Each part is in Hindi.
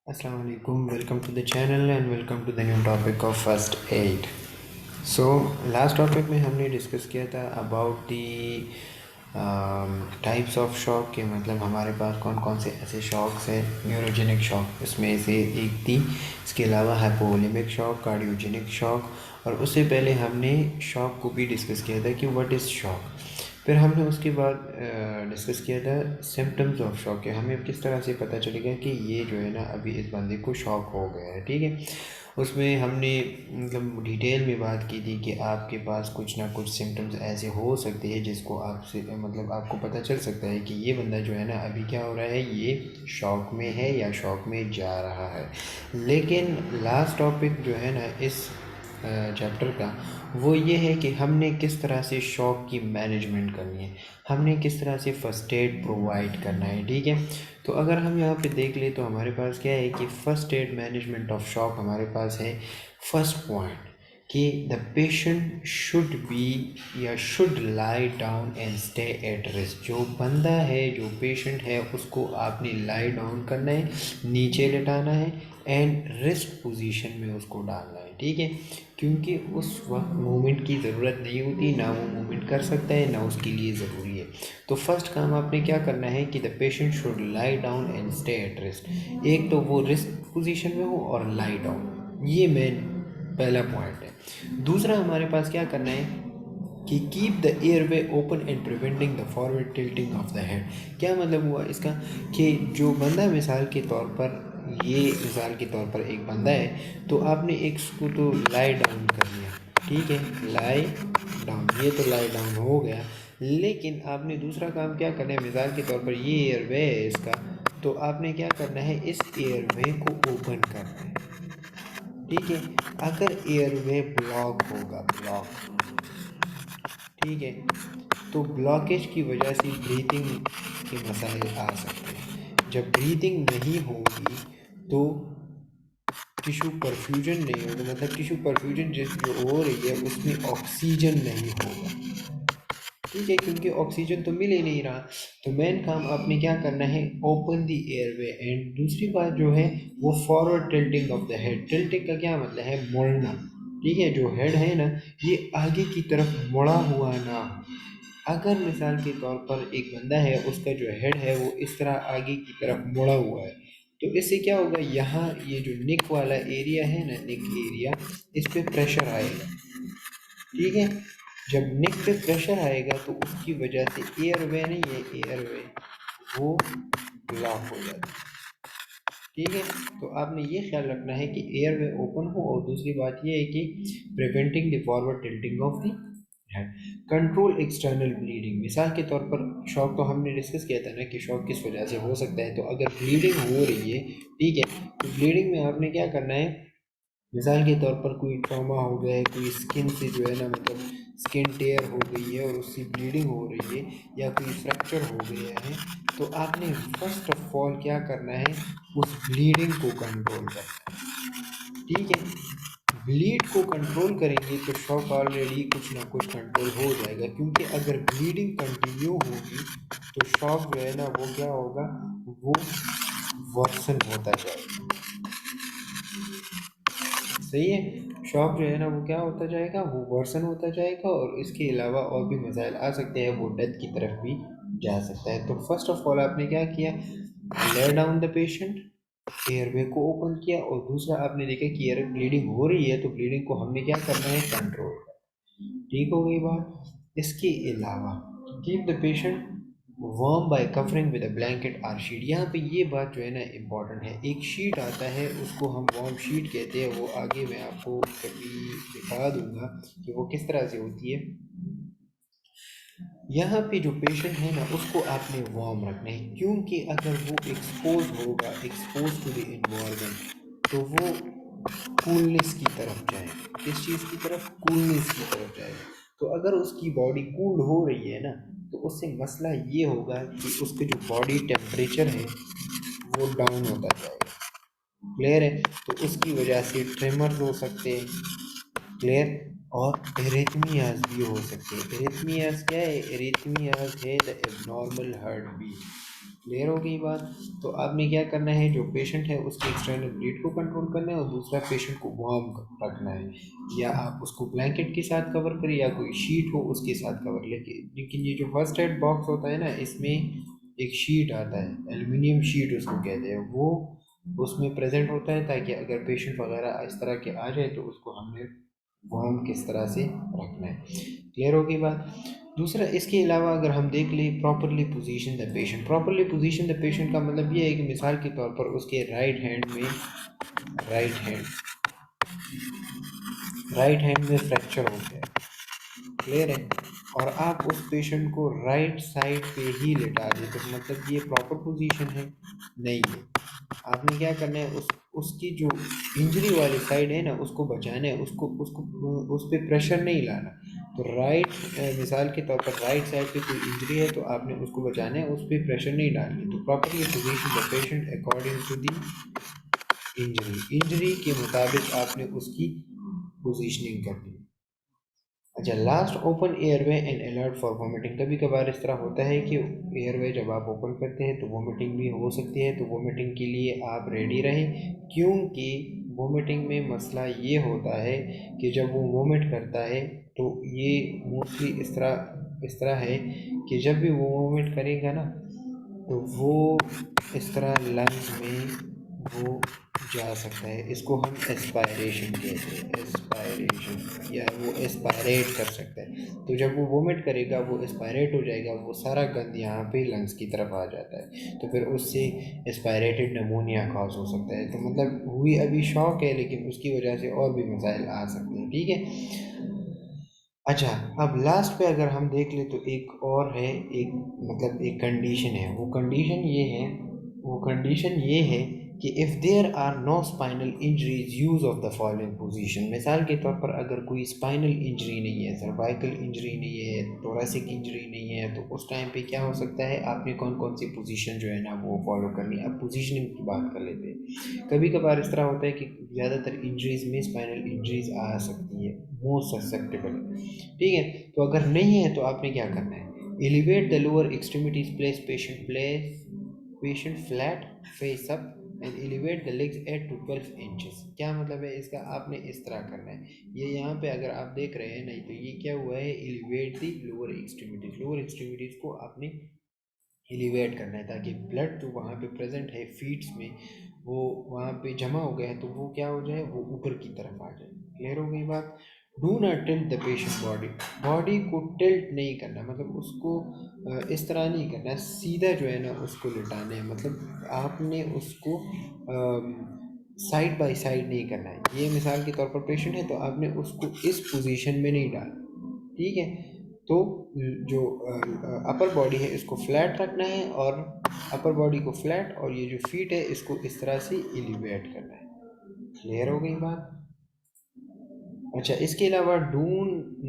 Assalamu alaikum. Welcome to the channel and welcome to the new topic of first aid. So last topic में हमने डिस्कस किया था about the types of shock के मतलब हमारे पास कौन कौन से ऐसे शॉक्स हैं न्यूरोजेनिक शॉक इसमें से एक थी। इसके अलावा हाइपोवोलेमिक शॉक, कार्डियोजेनिक शॉक और उससे पहले हमने शॉक को भी डिस्कस किया था कि व्हाट इज़ शॉक। फिर हमने उसके बाद डिस्कस किया था सिम्टम्स ऑफ शॉक के हमें किस तरह से पता चलेगा कि ये जो है ना अभी इस बंदे को शॉक हो गया है। ठीक है, उसमें हमने मतलब डिटेल में बात की थी कि आपके पास कुछ ना कुछ सिम्टम्स ऐसे हो सकते हैं जिसको आपसे मतलब आपको पता चल सकता है कि ये बंदा जो है ना अभी क्या हो रहा है, ये शॉक में है या शॉक में जा रहा है। लेकिन लास्ट टॉपिक जो है ना इस चैप्टर का वो ये है कि हमने किस तरह से शॉक की मैनेजमेंट करनी है, हमने किस तरह से फ़र्स्ट एड प्रोवाइड करना है। ठीक है, तो अगर हम यहाँ पे देख लें तो हमारे पास क्या है कि first aid management of shock हमारे पास है फर्स्ट पॉइंट कि द पेशेंट शुड बी या should lie down and stay at rest. जो बंदा है, जो पेशेंट है, उसको आपने लाई डाउन करना है, नीचे लेटाना है एंड रेस्ट पोजीशन में उसको डालना है। ठीक है, क्योंकि उस वक्त मूवमेंट की ज़रूरत नहीं होती, ना वो मूवमेंट कर सकता है ना उसके लिए ज़रूरी है। तो फर्स्ट काम आपने क्या करना है कि the patient should lie down and stay at rest. एक तो वो रेस्ट पोजीशन में हो और लाई डाउन, ये मेन पहला पॉइंट है। दूसरा हमारे पास क्या करना है कि keep the airway open and preventing the forward tilting of the head. क्या मतलब हुआ इसका कि जो बंदा मिसाल के तौर पर, ये मिसाल के तौर पर एक बंदा है तो आपने एक उसको तो लाई डाउन कर लिया। ठीक है, लाई डाउन, ये तो लाई डाउन हो गया। लेकिन आपने दूसरा काम क्या करना है, मिसाल के तौर पर ये एयरवे है इसका, तो आपने क्या करना है, इस एयरवे को ओपन करना है। ठीक है, अगर एयरवे ब्लॉक होगा, ब्लॉक, ठीक है, तो ब्लॉकेज की वजह से ब्रीथिंग के मसाइल आ सकते हैं। जब ब्रीथिंग नहीं होगी तो टिश्यू परफ्यूजन नहीं होगा, मतलब टिश्यू परफ्यूजन जिस जो हो रही है उसमें ऑक्सीजन नहीं होगा। ठीक है, क्योंकि ऑक्सीजन तो मिल ही नहीं रहा। तो मेन काम आपने क्या करना है, ओपन द एयरवे। एंड दूसरी बात जो है वो forward tilting of the head. Tilting का क्या मतलब है, मुड़ना। ठीक है, जो हेड है ना ये आगे की तरफ मुड़ा हुआ ना हो। अगर मिसाल के तौर पर एक बंदा है, उसका जो हेड है वो इस तरह आगे की तरफ मुड़ा हुआ है, तो इससे क्या होगा, यहाँ ये जो निक वाला एरिया है ना, निक एरिया, इस पे प्रेशर आएगा। ठीक है, जब नेक पे प्रेशर आएगा तो उसकी वजह से एयरवे नहीं है, एयरवे वो ब्लॉक हो जाता है। ठीक है, तो आपने ये ख्याल रखना है कि एयरवे ओपन हो। और दूसरी बात ये है कि preventing the forward tilting of the head, control external bleeding. मिसाल के तौर पर शॉक तो हमने डिस्कस किया था ना कि शॉक किस वजह से हो सकता है। तो अगर ब्लीडिंग हो रही है, ठीक है, तो ब्लीडिंग में आपने क्या करना है, मिसाल के तौर पर कोई ट्रॉमा हो गया है, कोई स्किन से जो है ना मतलब स्किन टेयर हो गई है और उसकी ब्लीडिंग हो रही है, या कोई फ्रैक्चर हो गया है, तो आपने फर्स्ट ऑफ ऑल क्या करना है, उस ब्लीडिंग को कंट्रोल करना है। ठीक है, ब्लीड को कंट्रोल करेंगे तो शॉक ऑलरेडी कुछ ना कुछ कंट्रोल हो जाएगा, क्योंकि अगर ब्लीडिंग कंटिन्यू होगी तो शॉक जो है ना वो क्या होगा, वो वर्सन होता जाएगा। सही है, शॉक जो है ना वो क्या होता जाएगा, वो वर्सन होता जाएगा और इसके अलावा और भी मसाइल आ सकते हैं, वो डेथ की तरफ भी जा सकता है। तो फर्स्ट ऑफ ऑल आपने क्या किया, lay down the patient, airway को ओपन किया, और दूसरा आपने देखा कि एयर ब्लीडिंग हो रही है तो ब्लीडिंग को हमने क्या करना है, कंट्रोल। ठीक हो गई बात। इसके अलावा keep the patient warm bye covering with a blanket R sheet. यहाँ पे ये बात जो है ना इम्पॉर्टेंट है, एक शीट आता है उसको हम वार्म शीट कहते हैं, वो आगे मैं आपको कभी दिखा दूंगा कि वो किस तरह से होती है। यहाँ पे जो पेशेंट है ना उसको आपने वार्म रखना है, क्योंकि अगर वो एक्सपोज होगा, एक्सपोज टू द इन्वायरमेंट, तो वो कूलनेस की तरफ जाएगा। किस चीज़ की तरफ, कूलनेस की तरफ जाएगा। तो अगर उसकी बॉडी कूल हो रही है ना, तो उससे मसला ये होगा कि उसके जो बॉडी टेम्परेचर है वो डाउन होता जाएगा। क्लियर है, तो उसकी वजह से ट्रेमर्स हो सकते हैं। क्लियर, और एरिथमियाज भी हो सकते हैं। एरिथमियाज क्या है, एरिथमियाज है the abnormal heart beat. Clear हो गई बात। तो आपने क्या करना है, जो पेशेंट है उसके एक्सटर्नल ब्लीड को कंट्रोल करना है और दूसरा पेशेंट को वार्म रखना है, या आप उसको ब्लैंकेट के साथ कवर करें या कोई शीट हो उसके साथ कवर लेके। लेकिन ये जो फर्स्ट एड बॉक्स होता है ना, इसमें एक शीट आता है, एल्युमिनियम शीट उसको कहते हैं, वो उसमें प्रेजेंट होता है ताकि अगर पेशेंट वगैरह इस तरह के आ जाए तो उसको हमने वार्म किस तरह से रखना है। क्लियर होगी बात। दूसरा, इसके अलावा अगर हम देख लें, properly position the patient. Properly position the patient का मतलब ये है कि मिसाल के तौर पर उसके राइट हैंड राइट हैंड में फ्रैक्चर हो गया, क्लियर है, और आप उस पेशेंट को राइट साइड पे ही लेटा दें, तो मतलब ये प्रॉपर पोजीशन है नहीं है। आपने क्या करना है, उसकी जो इंजरी वाली साइड है ना उसको बचाना है, उसको उसको उस पर प्रेशर नहीं लाना। तो मिसाल के तौर पर राइट साइड पे कोई इंजरी है तो आपने उसको बचाना है, उस पर प्रेशर नहीं डालनी। तो properly position the patient according to the injury के मुताबिक आपने उसकी पोजीशनिंग करनी है। अच्छा, last, open airway and alert for vomiting. कभी कभार इस तरह होता है कि एयरवे जब आप ओपन करते हैं तो वोमिटिंग भी हो सकती है, तो वोमिटिंग के लिए आप रेडी रहें, क्योंकि वोमिटिंग में मसला ये होता है कि जब वो वोमिट करता है तो ये मोस्टली इस तरह है कि जब भी वो वोमिट करेगा ना तो वो इस तरह लंग्स में वो जा सकता है, इसको हम एस्पायरेशन कहते हैं, एस्पायरेशन, या वो एस्पायरेट कर सकता है। तो जब वो वोमिट करेगा वो एस्पायरेट हो जाएगा, वो सारा गंद यहाँ पे लंग्स की तरफ आ जाता है, तो फिर उससे एस्पायरेटेड नमोनिया कॉज हो सकता है। तो मतलब हुई अभी शॉक है, लेकिन उसकी वजह से और भी मसाइल आ सकते हैं, ठीक है। अच्छा, अब लास्ट पे अगर हम देख ले तो एक और है, एक मतलब एक कंडीशन है, वो कंडीशन ये है कि if there are no spinal injuries use of the following position. मिसाल के तौर पर अगर कोई स्पाइनल इंजरी नहीं है, सर्वाइकल इंजरी नहीं है, थोरेसिक इंजरी नहीं है, तो उस टाइम पे क्या हो सकता है, आपने कौन कौन सी पोजीशन जो है ना वो फॉलो करनी है। अब पोजीशनिंग की बात कर लेते हैं। कभी कभार इस तरह होता है कि ज़्यादातर इंजरीज में स्पाइनल इंजरीज आ सकती है, मोस्ट ससेप्टेबल, ठीक है। तो अगर नहीं है तो आपने क्या करना है, elevate the lower extremities, place patient flat face up and elevate the legs 8 to 12 inches. क्या मतलब है इसका, आपने इस तरह करना है, ये यहाँ पे अगर आप देख रहे हैं नहीं तो ये क्या हुआ है, एलिवेट द लोअर एक्सट्रीमिटीज को आपने एलिवेट करना है, ताकि ब्लड जो वहाँ पे प्रेजेंट है फीट्स में वो वहाँ पे जमा हो गया है तो वो क्या हो जाए, वो ऊपर की तरफ आ जाए। क्लियर हो गई बात। Do not tilt the patient body को टिल्ट नहीं करना, मतलब उसको इस तरह नहीं करना, सीधा जो है ना उसको लिटाना है, मतलब आपने उसको साइड बाय साइड नहीं करना है। ये मिसाल के तौर पर पेशेंट है तो आपने उसको इस पोजीशन में नहीं डालना, ठीक है। तो जो अपर बॉडी है इसको फ्लैट रखना है, और अपर बॉडी को फ्लैट, और ये जो फीट है इसको इस तरह से एलिवेट करना है। क्लियर हो गई बात। अच्छा, इसके अलावा do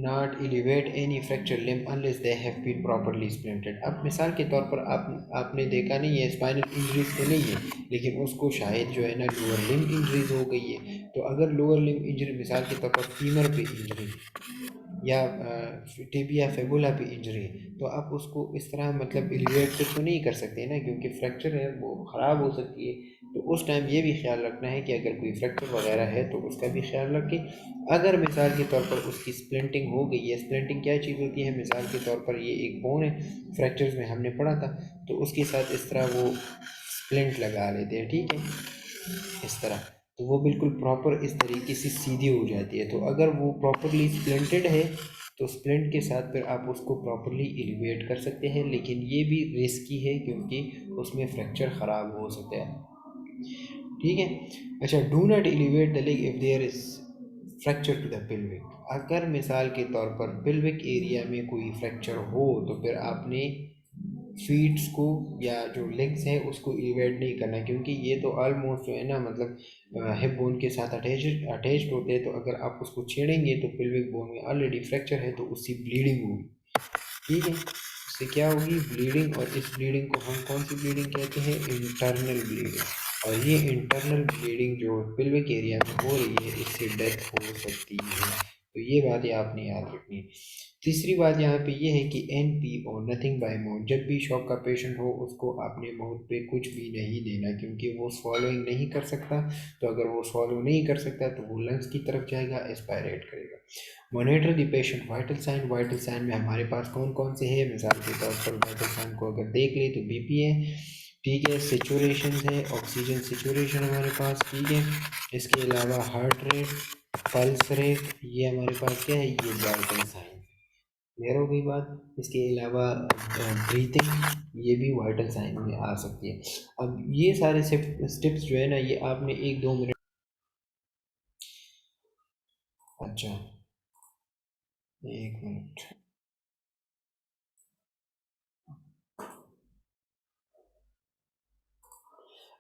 not elevate any fracture limb unless they have been properly splinted. अब मिसाल के तौर पर आपने देखा नहीं है, स्पाइनल इंजरीज तो नहीं है, लेकिन उसको शायद जो है ना लोअर लिम्ब इंजरीज हो गई है। तो अगर लोअर लिम्ब इंजरी मिसाल के तौर पर फीमर पे इंजरी या टिबिया फेबुला पे इंजरी है, तो आप उसको इस तरह मतलब एलिवेट तो नहीं कर सकते ना, क्योंकि फ्रैक्चर है वो ख़राब हो सकती है। तो उस टाइम ये भी ख्याल रखना है कि अगर कोई फ्रैक्चर वगैरह है तो उसका भी ख्याल रखें। अगर मिसाल के तौर पर उसकी स्प्लिंटिंग हो गई है, स्प्लिंटिंग क्या चीज़ होती है, मिसाल के तौर पर ये एक बोन है, फ्रैक्चर्स में हमने पढ़ा था, तो उसके साथ इस तरह वो स्प्लिंट लगा लेते हैं, ठीक है, इस तरह। तो वो बिल्कुल प्रॉपर इस तरीके से सीधी हो जाती है। तो अगर वो प्रॉपरली स्प्लिंटेड है तो स्प्लिंट के साथ फिर आप उसको प्रॉपरली एलिवेट कर सकते हैं, लेकिन ये भी रिस्की है क्योंकि उसमें फ्रैक्चर ख़राब हो सकता है, ठीक है। अच्छा, do not elevate the leg if there is fracture to the pelvic. अगर मिसाल के तौर पर पिल्विक एरिया में कोई फ्रैक्चर हो तो फिर आपने फीट्स को या जो लेग्स हैं उसको एलिवेट नहीं करना, क्योंकि ये तो ऑलमोस्ट जो है ना मतलब हिप बोन के साथ अटैच्ड होते हैं। तो अगर आप उसको छेड़ेंगे तो पिल्विक बोन में ऑलरेडी फ्रैक्चर है तो उससे ब्लीडिंग होगी, ठीक है, इससे क्या होगी, ब्लीडिंग। और इस ब्लीडिंग को हम कौन सी ब्लीडिंग कहते हैं, इंटरनल ब्लीडिंग। और ये इंटरनल ब्लीडिंग जो पिल्विक एरिया में हो रही है इससे डेथ हो सकती है। तो ये बात आपने याद रखनी है। तीसरी बात यहाँ पे ये है कि NPO नथिंग बाय माउथ, जब भी शॉक का पेशेंट हो उसको आपने माउथ पे कुछ भी नहीं देना, क्योंकि वो स्वॉलोइंग नहीं कर सकता। तो अगर वो स्वॉलो नहीं कर सकता तो वो लंग्स की तरफ जाएगा, एस्पायरेट करेगा। Monitor the patient vital sign, vital sign में हमारे पास कौन कौन से हैं, मिसाल के तौर पर वाइटल साइन को अगर देख ले तो BP है, ठीक है, सिचुएशन है, ऑक्सीजन सिचुएशन हमारे पास, ठीक है। इसके अलावा हार्ट रेट, पल्स रेट, ये हमारे पास क्या है, ये वाइटल साइन। क्लियर हो गई बात। इसके अलावा ब्रीथिंग, ये भी वाइटल साइन में आ सकती है। अब ये सारे स्टेप्स जो है ना, ये आपने 1-2 मिनट। अच्छा, 1 मिनट।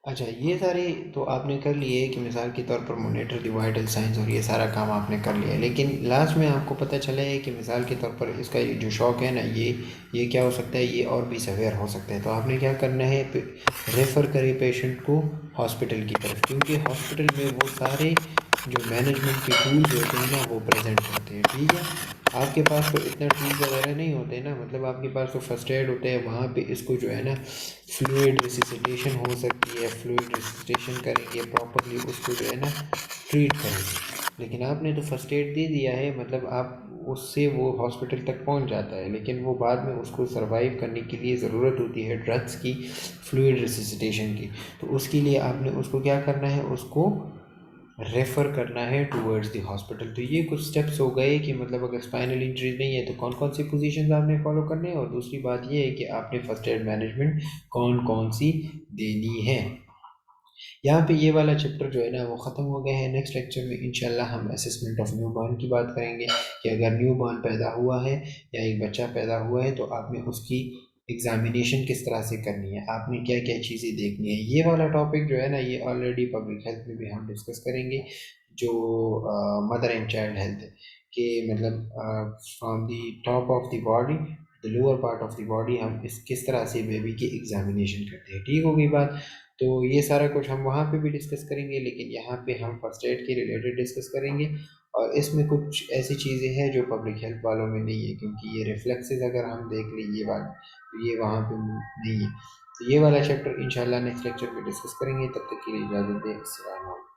अच्छा, ये सारे तो आपने कर लिए कि मिसाल के तौर पर मॉनिटर द वाइटल साइंस, और ये सारा काम आपने कर लिया है, लेकिन लास्ट में आपको पता चला है कि मिसाल के तौर पर इसका ये जो शॉक है ना, ये क्या हो सकता है, ये और भी सवेयर हो सकता है। तो आपने क्या करना है, रेफ़र करें पेशेंट को हॉस्पिटल की तरफ, क्योंकि हॉस्पिटल में वो सारे जो मैनेजमेंट के टूल्स होते हैं ना वो प्रेजेंट होते हैं, ठीक है। आपके पास तो इतना टूल्स वगैरह नहीं होते ना, मतलब आपके पास तो फर्स्ट एड होते हैं, वहाँ पे इसको जो है ना फ्लूइड रिसिसिटेशन हो सकती है, फ्लूइड रिसिसिटेशन करेंगे प्रॉपरली, उसको जो है ना ट्रीट करेंगे। लेकिन आपने तो फर्स्ट एड दे दिया है, मतलब आप उससे वो हॉस्पिटल तक पहुंच जाता है, लेकिन वो बाद में उसको सरवाइव करने के लिए ज़रूरत होती है ड्रग्स की, फ्लूइड रिसिसिटेशन की। तो उसके लिए आपने उसको क्या करना है, उसको रेफ़र करना है टूवर्ड्स द हॉस्पिटल। तो ये कुछ स्टेप्स हो गए कि मतलब अगर स्पाइनल इंजरीज नहीं है तो कौन कौन सी पोजीशंस आपने फॉलो करने हैं, और दूसरी बात ये है कि आपने फर्स्ट एड मैनेजमेंट कौन कौन सी देनी है। यहाँ पे ये वाला चैप्टर जो है ना वो ख़त्म हो गया है। नेक्स्ट लेक्चर में इंशाल्लाह हम असेसमेंट ऑफ न्यू बॉर्न की बात करेंगे कि अगर न्यू बॉर्न पैदा हुआ है या एक बच्चा पैदा हुआ है तो आपने उसकी एग्जामिनेशन किस तरह से करनी है, आपने क्या क्या चीज़ें देखनी है। ये वाला टॉपिक जो है ना ये ऑलरेडी पब्लिक हेल्थ में भी हम डिस्कस करेंगे, जो मदर एंड चाइल्ड हेल्थ है, कि मतलब from the top of the body, the lower part of the body, हम इस किस तरह से बेबी की एग्जामिनेशन करते हैं। ठीक होगी बात। तो ये सारा कुछ हम वहाँ पे भी डिस्कस करेंगे, लेकिन यहाँ पे हम फर्स्ट एड के रिलेटेड डिस्कस करेंगे। और इसमें कुछ ऐसी चीज़ें हैं जो पब्लिक हेल्थ वालों में नहीं है, क्योंकि ये रिफ्लेक्सेस अगर हम देख लें ये बात, तो ये वहाँ पे नहीं है। तो ये वाला चैप्टर इंशाल्लाह नेक्स्ट लेक्चर में डिस्कस करेंगे। तब तक के लिए इजाज़त दें। अस्सलाम वालेकुम।